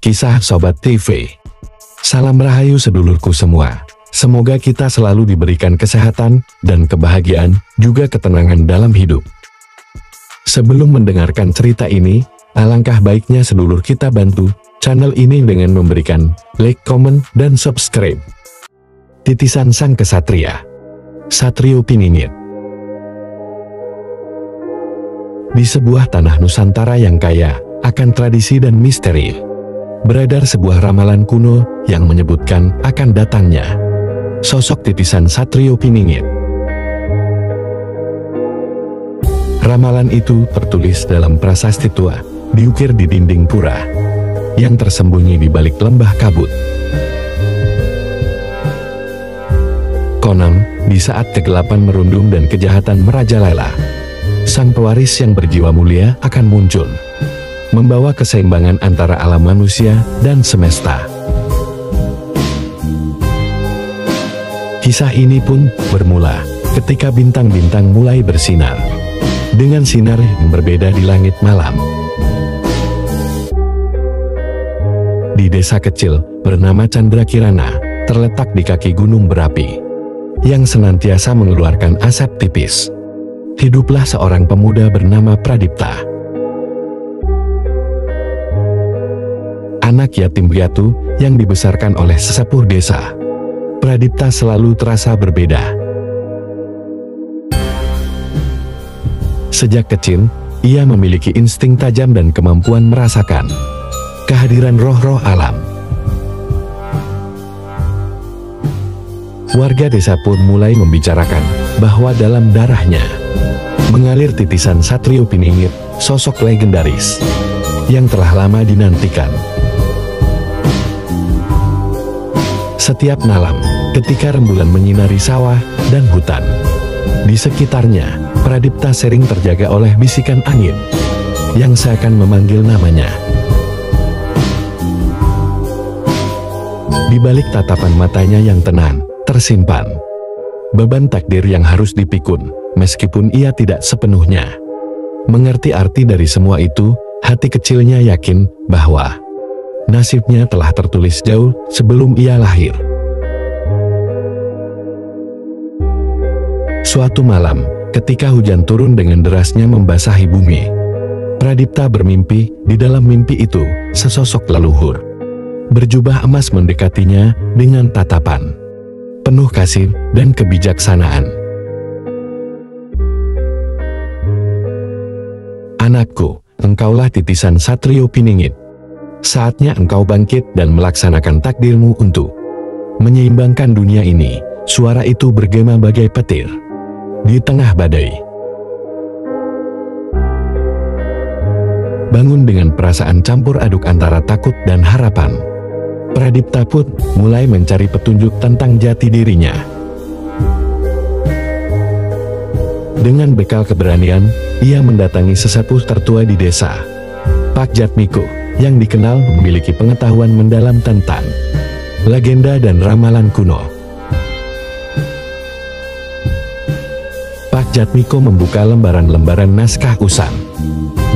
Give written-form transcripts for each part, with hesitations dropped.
Kisah Sobat TV. Salam rahayu sedulurku semua. Semoga kita selalu diberikan kesehatan dan kebahagiaan, juga ketenangan dalam hidup. Sebelum mendengarkan cerita ini, alangkah baiknya sedulur kita bantu channel ini dengan memberikan like, komen, dan subscribe. Titisan Sang Kesatria. Satrio Piningit. Di sebuah tanah Nusantara yang kaya akan tradisi dan misteri, beredar sebuah ramalan kuno yang menyebutkan akan datangnya sosok titisan Satrio Piningit. Ramalan itu tertulis dalam prasasti tua, diukir di dinding pura, yang tersembunyi di balik lembah kabut. Konon, di saat kegelapan merundung dan kejahatan merajalela, sang pewaris yang berjiwa mulia akan muncul, membawa keseimbangan antara alam manusia dan semesta. Kisah ini pun bermula ketika bintang-bintang mulai bersinar, dengan sinar yang berbeda di langit malam. Di desa kecil bernama Candrakirana, terletak di kaki gunung berapi, yang senantiasa mengeluarkan asap tipis, hiduplah seorang pemuda bernama Pradipta. Anak yatim piatu yang dibesarkan oleh sesepuh desa, Pradipta selalu terasa berbeda. Sejak kecil, ia memiliki insting tajam dan kemampuan merasakan kehadiran roh-roh alam. Warga desa pun mulai membicarakan bahwa dalam darahnya mengalir titisan Satrio Piningit, sosok legendaris yang telah lama dinantikan. Setiap malam, ketika rembulan menyinari sawah dan hutan di sekitarnya, Pradipta sering terjaga oleh bisikan angin yang seakan memanggil namanya. Di balik tatapan matanya yang tenang, tersimpan beban takdir yang harus dipikul. Meskipun ia tidak sepenuhnya mengerti arti dari semua itu, hati kecilnya yakin bahwa nasibnya telah tertulis jauh sebelum ia lahir. Suatu malam, ketika hujan turun dengan derasnya membasahi bumi, Pradipta bermimpi. Di dalam mimpi itu, sesosok leluhur berjubah emas mendekatinya dengan tatapan penuh kasih dan kebijaksanaan. Anakku, engkaulah titisan Satrio Piningit. Saatnya engkau bangkit dan melaksanakan takdirmu untuk menyeimbangkan dunia ini. Suara itu bergema bagai petir di tengah badai. Bangun dengan perasaan campur aduk antara takut dan harapan, Pradipta pun mulai mencari petunjuk tentang jati dirinya. Dengan bekal keberanian, ia mendatangi sesepuh tertua di desa, Pak Jatmiko, yang dikenal memiliki pengetahuan mendalam tentang legenda dan ramalan kuno. Pak Jatmiko membuka lembaran-lembaran naskah usang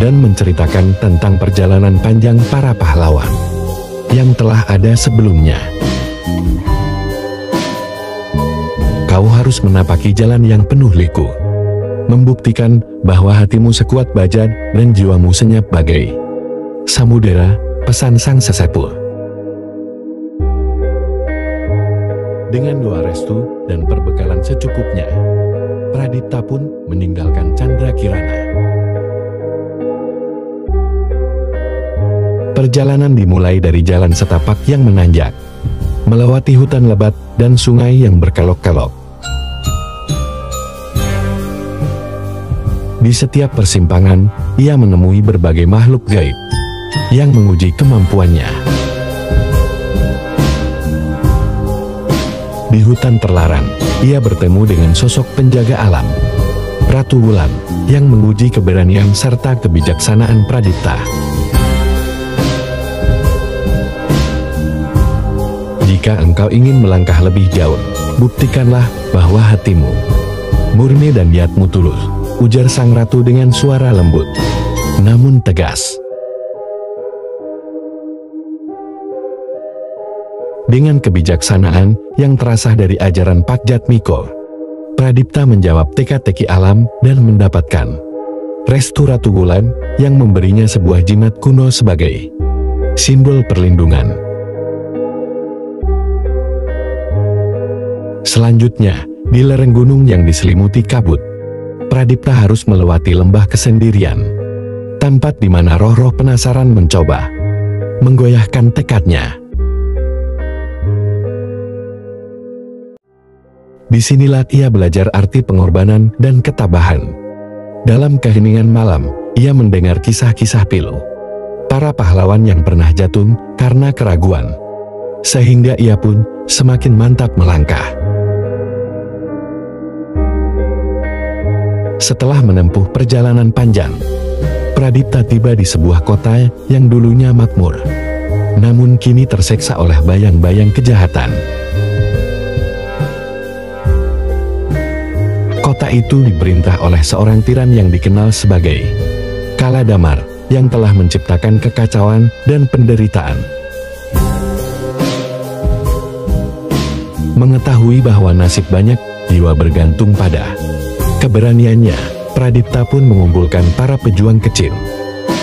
dan menceritakan tentang perjalanan panjang para pahlawan yang telah ada sebelumnya. Kau harus menapaki jalan yang penuh liku, membuktikan bahwa hatimu sekuat baja dan jiwamu senyap bagai samudera, pesan sang sesepuh. Dengan doa restu dan perbekalan secukupnya, Pradipta pun meninggalkan Candrakirana. Perjalanan dimulai dari jalan setapak yang menanjak, melewati hutan lebat dan sungai yang berkelok-kelok. Di setiap persimpangan, ia menemui berbagai makhluk gaib yang menguji kemampuannya. Di hutan terlarang, ia bertemu dengan sosok penjaga alam, Ratu Wulan, yang menguji keberanian serta kebijaksanaan Pradipta. Jika engkau ingin melangkah lebih jauh, buktikanlah bahwa hatimu murni dan niatmu tulus, ujar sang ratu dengan suara lembut namun tegas. Dengan kebijaksanaan yang terasah dari ajaran Pak Jatmiko, Pradipta menjawab teka-teki alam dan mendapatkan restu Ratu Wulan yang memberinya sebuah jimat kuno sebagai simbol perlindungan. Selanjutnya, di lereng gunung yang diselimuti kabut, Pradipta harus melewati lembah kesendirian, tempat di mana roh-roh penasaran mencoba menggoyahkan tekadnya. Disinilah ia belajar arti pengorbanan dan ketabahan. Dalam keheningan malam, ia mendengar kisah-kisah pilu para pahlawan yang pernah jatuh karena keraguan, sehingga ia pun semakin mantap melangkah. Setelah menempuh perjalanan panjang, Pradipta tiba di sebuah kota yang dulunya makmur, namun kini terseksa oleh bayang-bayang kejahatan. Kota itu diperintah oleh seorang tiran yang dikenal sebagai Kala Damar, yang telah menciptakan kekacauan dan penderitaan. Mengetahui bahwa nasib banyak jiwa bergantung pada keberaniannya, Pradipta pun mengumpulkan para pejuang kecil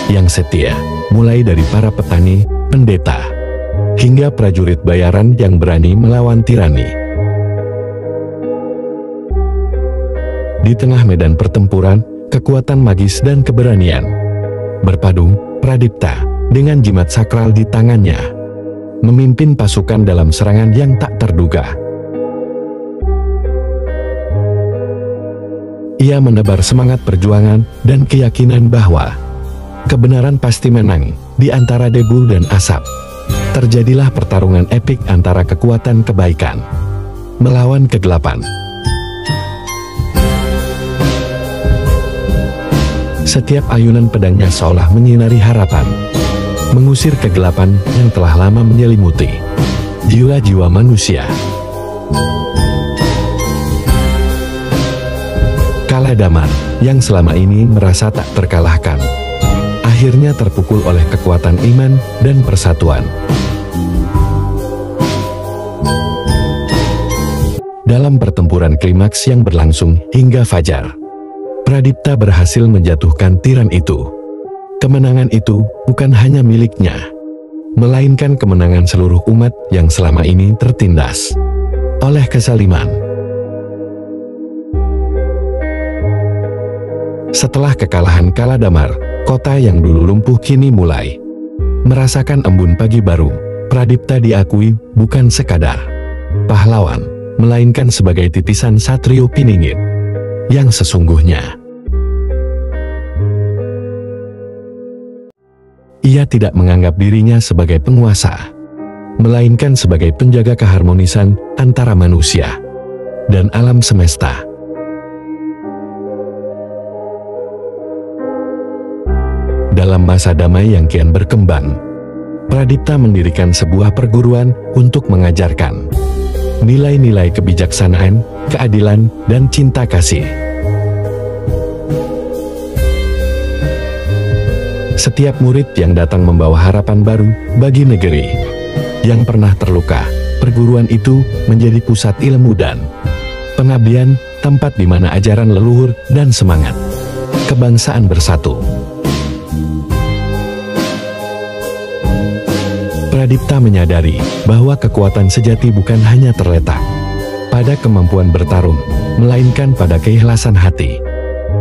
yang setia, mulai dari para petani, pendeta, hingga prajurit bayaran yang berani melawan tirani. Di tengah medan pertempuran, kekuatan magis dan keberanian berpadu, Pradipta dengan jimat sakral di tangannya memimpin pasukan dalam serangan yang tak terduga. Ia menebar semangat perjuangan dan keyakinan bahwa kebenaran pasti menang. Di antara debu dan asap, terjadilah pertarungan epik antara kekuatan kebaikan melawan kegelapan. Setiap ayunan pedangnya seolah menyinari harapan, mengusir kegelapan yang telah lama menyelimuti jiwa-jiwa manusia. Kala Damar, yang selama ini merasa tak terkalahkan, akhirnya terpukul oleh kekuatan iman dan persatuan. Dalam pertempuran klimaks yang berlangsung hingga fajar, Pradipta berhasil menjatuhkan tiran itu. Kemenangan itu bukan hanya miliknya, melainkan kemenangan seluruh umat yang selama ini tertindas oleh kezaliman. Setelah kekalahan Kala Damar, kota yang dulu lumpuh kini mulai merasakan embun pagi baru. Pradipta diakui bukan sekadar pahlawan, melainkan sebagai titisan Satrio Piningit yang sesungguhnya. Ia tidak menganggap dirinya sebagai penguasa, melainkan sebagai penjaga keharmonisan antara manusia dan alam semesta. Dalam masa damai yang kian berkembang, Pradipta mendirikan sebuah perguruan untuk mengajarkan nilai-nilai kebijaksanaan, keadilan, dan cinta kasih. Setiap murid yang datang membawa harapan baru bagi negeri yang pernah terluka. Perguruan itu menjadi pusat ilmu dan pengabdian, tempat di mana ajaran leluhur dan semangat kebangsaan bersatu. Pradipta menyadari bahwa kekuatan sejati bukan hanya terletak pada kemampuan bertarung, melainkan pada keikhlasan hati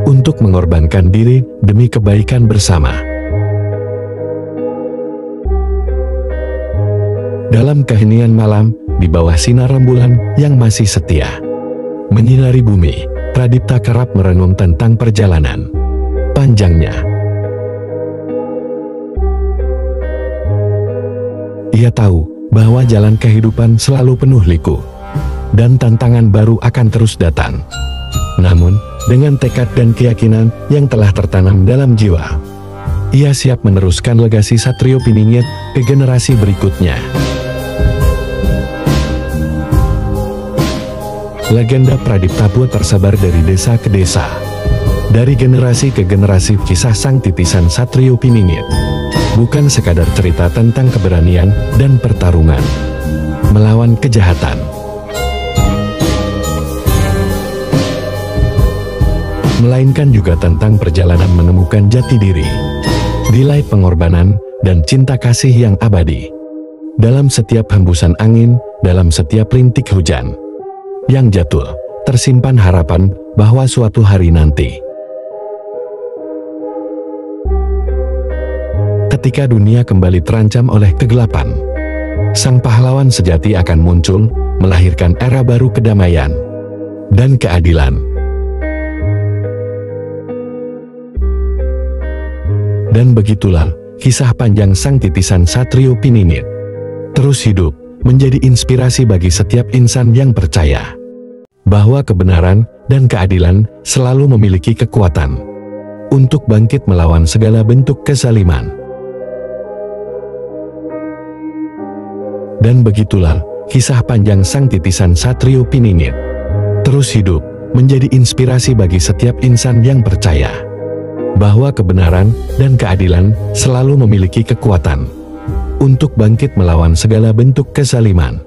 untuk mengorbankan diri demi kebaikan bersama. Dalam keheningan malam, di bawah sinar rembulan yang masih setia menyinari bumi, Pradipta kerap merenung tentang perjalanan panjangnya. Ia tahu bahwa jalan kehidupan selalu penuh liku, dan tantangan baru akan terus datang. Namun, dengan tekad dan keyakinan yang telah tertanam dalam jiwa, ia siap meneruskan legasi Satrio Piningit ke generasi berikutnya. Legenda Pradipta pun tersebar dari desa ke desa, dari generasi ke generasi. Kisah sang titisan Satrio Piningit bukan sekadar cerita tentang keberanian dan pertarungan, melawan kejahatan. Melainkan juga tentang perjalanan menemukan jati diri, nilai pengorbanan, dan cinta kasih yang abadi. Dalam setiap hembusan angin, dalam setiap rintik hujan yang jatuh, tersimpan harapan bahwa suatu hari nanti, ketika dunia kembali terancam oleh kegelapan, sang pahlawan sejati akan muncul, melahirkan era baru kedamaian dan keadilan. Dan begitulah kisah panjang sang titisan Satrio Piningit. Terus hidup, menjadi inspirasi bagi setiap insan yang percaya bahwa kebenaran dan keadilan selalu memiliki kekuatan untuk bangkit melawan segala bentuk kezaliman. Dan begitulah kisah panjang sang titisan Satrio Piningit. Terus hidup, menjadi inspirasi bagi setiap insan yang percaya bahwa kebenaran dan keadilan selalu memiliki kekuatan untuk bangkit melawan segala bentuk kezaliman.